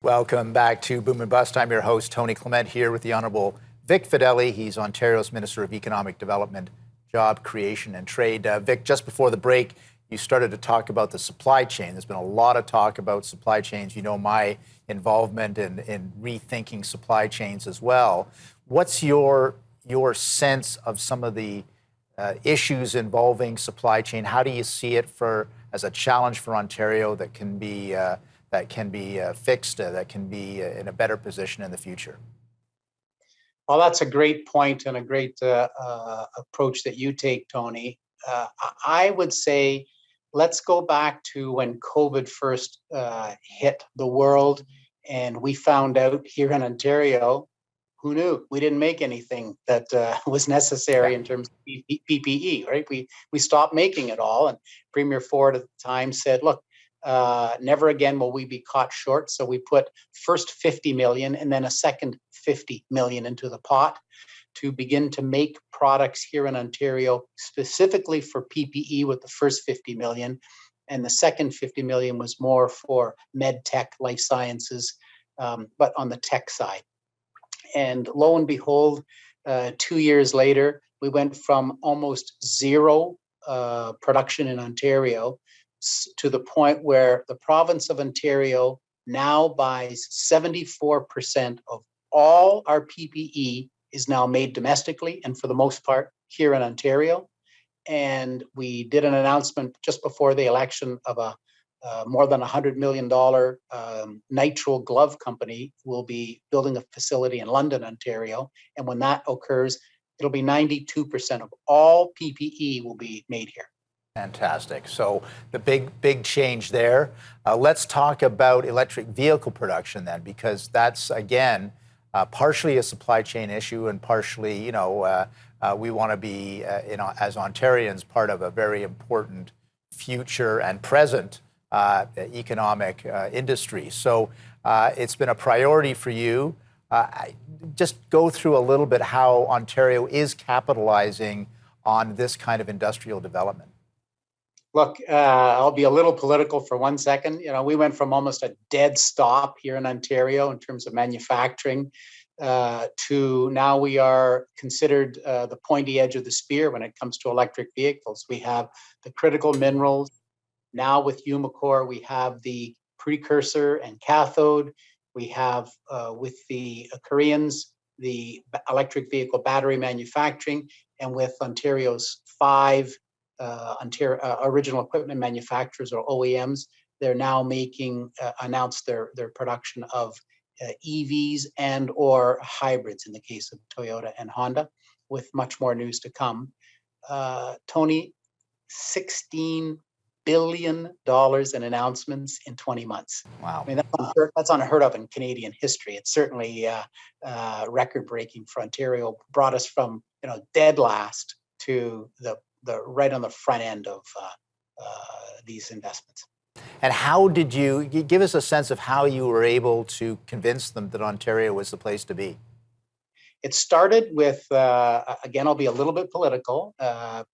Welcome back to Boom and Bust. I'm your host, Tony Clement, here with the Honourable Vic Fedeli. He's Ontario's Minister of Economic Development, Job Creation and Trade. Vic, just before the break, you started to talk about the supply chain. There's been a lot of talk about supply chains. You know my involvement in rethinking supply chains as well. What's your sense of some of the issues involving supply chain? How do you see it as a challenge for Ontario that can be fixed, that can be in a better position in the future? Well, that's a great point and a great approach that you take, Tony. I would say let's go back to when COVID first hit the world, and we found out here in Ontario, who knew? We didn't make anything that was necessary in terms of PPE, right? We stopped making it all, and Premier Ford at the time said, look, never again will we be caught short. So we put first 50 million and then a second 50 million into the pot to begin to make products here in Ontario specifically for PPE with the first 50 million. And the second 50 million was more for med tech, life sciences, but on the tech side. And lo and behold, 2 years later, we went from almost zero production in Ontario to the point where the province of Ontario now buys 74% of all our PPE is now made domestically, and for the most part here in Ontario. And we did an announcement just before the election of a more than $100 million nitrile glove company will be building a facility in London, Ontario. And when that occurs, it'll be 92% of all PPE will be made here. Fantastic. So the big change there. Let's talk about electric vehicle production then, because that's, again, partially a supply chain issue and partially, we want to be, as Ontarians, part of a very important future and present economic industry. So it's been a priority for you. Just go through a little bit how Ontario is capitalizing on this kind of industrial development. Look, I'll be a little political for 1 second. We went from almost a dead stop here in Ontario in terms of manufacturing to now we are considered the pointy edge of the spear when it comes to electric vehicles. We have the critical minerals. Now with Umicore, we have the precursor and cathode. We have with the Koreans, the electric vehicle battery manufacturing, and with Ontario's 5 original equipment manufacturers or OEMs, they're now announced their production of EVs and or hybrids in the case of Toyota and Honda, with much more news to come. Tony, $16 billion in announcements in 20 months. Wow. I mean, that's unheard of in Canadian history. It's certainly record-breaking for Ontario, brought us from dead last to the right on the front end of these investments. And how did you give us a sense of how you were able to convince them that Ontario was the place to be? It started with, again, I'll be a little bit political,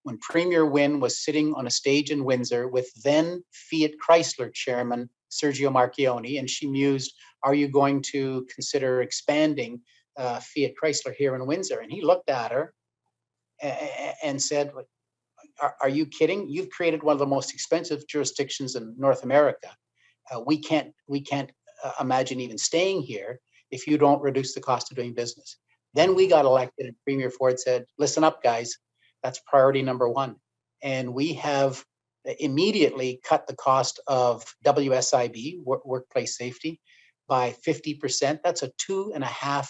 when Premier Wynne was sitting on a stage in Windsor with then Fiat Chrysler chairman Sergio Marchionne, and she mused, are you going to consider expanding Fiat Chrysler here in Windsor? And he looked at her and said, are you kidding? You've created one of the most expensive jurisdictions in North America. We can't imagine even staying here if you don't reduce the cost of doing business. Then we got elected and Premier Ford said, listen up, guys, that's priority number 1. And we have immediately cut the cost of WSIB, workplace safety, by 50%. That's a $2.5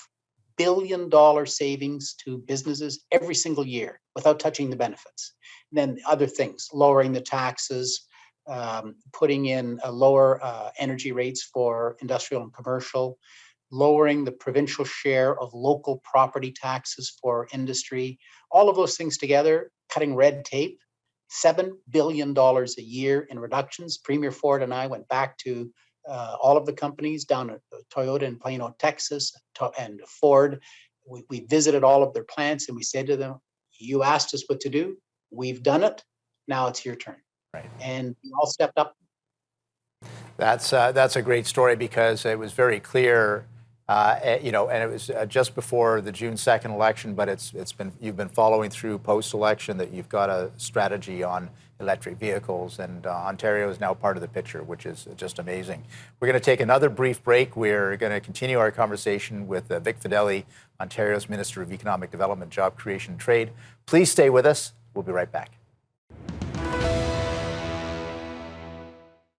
billion savings to businesses every single year without touching the benefits. And then other things, lowering the taxes, putting in lower energy rates for industrial and commercial, lowering the provincial share of local property taxes for industry, all of those things together, cutting red tape, $7 billion a year in reductions. Premier Ford and I went back to all of the companies down at Toyota in Plano, Texas, and Ford. We visited all of their plants and we said to them, you asked us what to do. We've done it. Now it's your turn. Right. And we all stepped up. That's a great story because it was very clear, you know, and it was just before the June 2nd election, but you've been following through post-election that you've got a strategy on electric vehicles, and Ontario is now part of the picture, which is just amazing. We're going to take another brief break. We're going to continue our conversation with Vic Fedeli, Ontario's Minister of Economic Development, Job Creation and Trade. Please stay with us. We'll be right back.